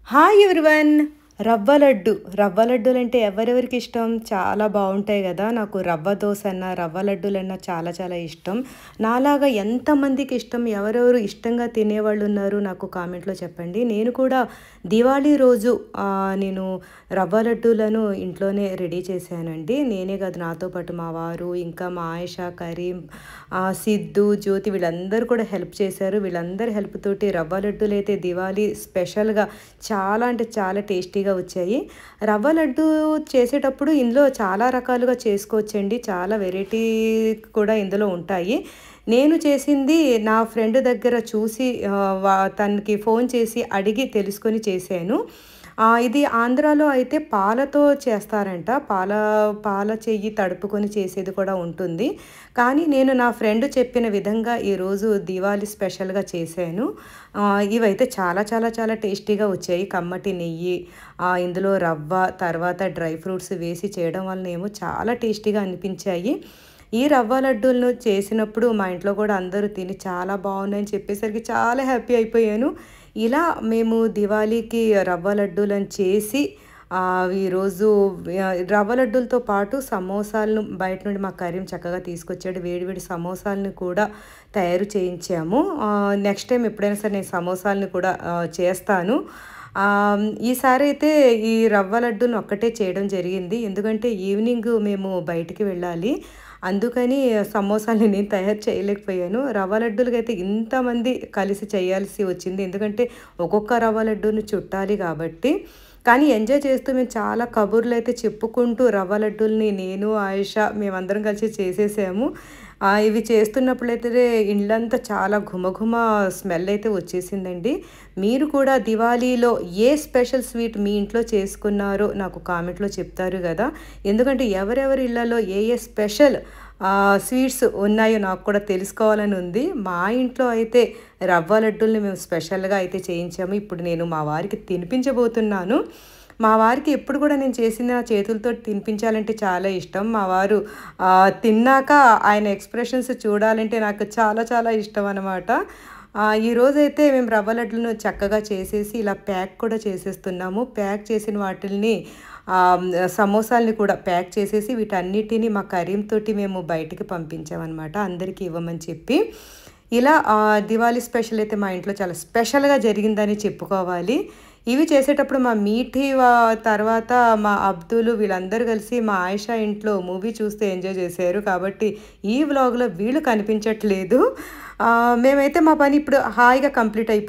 Hi everyone. రవ్వ లడ్డు. రవ్వ లడ్డూలంటే ఎవరెవరికి ఇష్టం? చాలా బావుంటాయి గదా! నాకు రవ్వ దోసన్నా, రవ్వ లడ్డూలన్నా చాలా చాలా ఇష్టం. నాలాగా ఎంతమందికి ఇష్టం? ఎవరెవరు ఇష్టంగా తినేవాళ్ళున్నారు? నాకు కామెంట్‌లో చెప్పండి. నేను కూడా దివాళీ రోజు నేను రవ్వ లడ్డూలను ఇంట్లోనే రెడీ చేశానండి. నేనే కాదు, నాతో పాటు మా వారు, ఇంకా మా ఆయేషా, కరీం, సిద్ధు, జ్యోతి వీళ్ళందరూ కూడా హెల్ప్ చేశారు. వీళ్ళందరి హెల్ప్ తోటి రవ్వ లడ్డూలైతే దివాళీ స్పెషల్‌గా చాలా అంటే చాలా టేస్టీగా వచ్చాయి. రవ్వ లడ్డు చేసేటప్పుడు ఇందులో చాలా రకాలుగా చేసుకోవచ్చండి. చాలా వెరైటీ కూడా ఇందులో ఉంటాయి. నేను చేసింది నా ఫ్రెండ్ దగ్గర చూసి తనకి ఫోన్ చేసి అడిగి తెలుసుకొని చేశాను. ఇది ఆంధ్రాలో అయితే పాలతో చేస్తారంట. పాల చెయ్యి తడుపుకొని చేసేది కూడా ఉంటుంది. కానీ నేను నా ఫ్రెండ్ చెప్పిన విధంగా ఈరోజు దివాళీ స్పెషల్‌గా చేశాను. ఇవైతే చాలా చాలా చాలా టేస్టీగా వచ్చాయి. కమ్మటి నెయ్యి, ఇందులో రవ్వ, తర్వాత డ్రై ఫ్రూట్స్ వేసి చేయడం వలనేమో చాలా టేస్టీగా అనిపించాయి. ఈ రవ్వ లడ్డూలను చేసినప్పుడు మా ఇంట్లో కూడా అందరూ తిని చాలా బాగున్నాయని చెప్పేసరికి చాలా హ్యాపీ అయిపోయాను. ఇలా మేము దివాళీకి రవ్వ లడ్డూలను చేసి ఈరోజు రవ్వ లడ్డూలతో పాటు సమోసాలను బయట నుండి మా కరీం చక్కగా తీసుకొచ్చాడు. వేడి వేడి సమోసాలను కూడా తయారు చేయించాము. నెక్స్ట్ టైం ఎప్పుడైనా సరే నేను సమోసాలను కూడా చేస్తాను. ఈసారి అయితే ఈ రవ్వ లడ్డూను ఒక్కటే చేయడం జరిగింది. ఎందుకంటే ఈవినింగ్ మేము బయటికి వెళ్ళాలి. అందుకని సమోసాలని నేను తయారు చేయలేకపోయాను. రవ్వ లడ్డూలకైతే ఇంతమంది కలిసి చేయాల్సి వచ్చింది. ఎందుకంటే ఒక్కొక్క రవ్వ లడ్డూని చుట్టాలి కాబట్టి. కానీ ఎంజాయ్ చేస్తూ మేము చాలా కబుర్లయితే చెప్పుకుంటూ రవ్వ లడ్డూలని నేను, ఆయేషా మేమందరం కలిసి చేసేసాము. ఇవి చేస్తున్నప్పుడైతే ఇల్లంతా చాలా ఘుమఘుమ స్మెల్ అయితే వచ్చేసిందండి. మీరు కూడా దివాళీలో ఏ స్పెషల్ స్వీట్ మీ ఇంట్లో చేసుకున్నారో నాకు కామెంట్‌లో చెప్తారు గదా! ఎందుకంటే ఎవరెవరి ఇళ్లలో ఏ ఏ స్పెషల్ స్వీట్స్ ఉన్నాయో నాకు కూడా తెలుసుకోవాలని ఉంది. మా ఇంట్లో అయితే రవ్వ లడ్డూల్ని మేము స్పెషల్‌గా అయితే చేయించాము. ఇప్పుడు నేను మా వారికి తినిపించబోతున్నాను. మా వారికి ఎప్పుడు కూడా నేను చేసిన చేతులతో తినిపించాలంటే చాలా ఇష్టం. మా వారు తిన్నాక ఆయన ఎక్స్‌ప్రెషన్స్ చూడాలంటే నాకు చాలా చాలా ఇష్టం అనమాట. ఈరోజైతే మేము రవ్వ లడ్డులను చక్కగా చేసేసి ఇలా ప్యాక్ కూడా చేసేస్తున్నాము. ప్యాక్ చేసిన వాటిల్ని సమోసాలని కూడా ప్యాక్ చేసేసి వీటన్నిటిని మా కరీం తోటి మేము బయటికి పంపించామనమాట, అందరికీ ఇవ్వమని చెప్పి. ఇలా దివాళీ స్పెషల్ అయితే మా ఇంట్లో చాలా స్పెషల్‌గా జరిగిందని చెప్పుకోవాలి. ఇవి చేసేటప్పుడు మా మీఠీ తర్వాత మా అబ్దులు వీళ్ళందరూ కలిసి మా ఆయేషా ఇంట్లో మూవీ చూస్తూ ఎంజాయ్ చేశారు. కాబట్టి ఈ వ్లాగ్‌లో వీళ్ళు కనిపించట్లేదు. మేమైతే మా పని ఇప్పుడు హాయిగా కంప్లీట్ అయిపోయింది.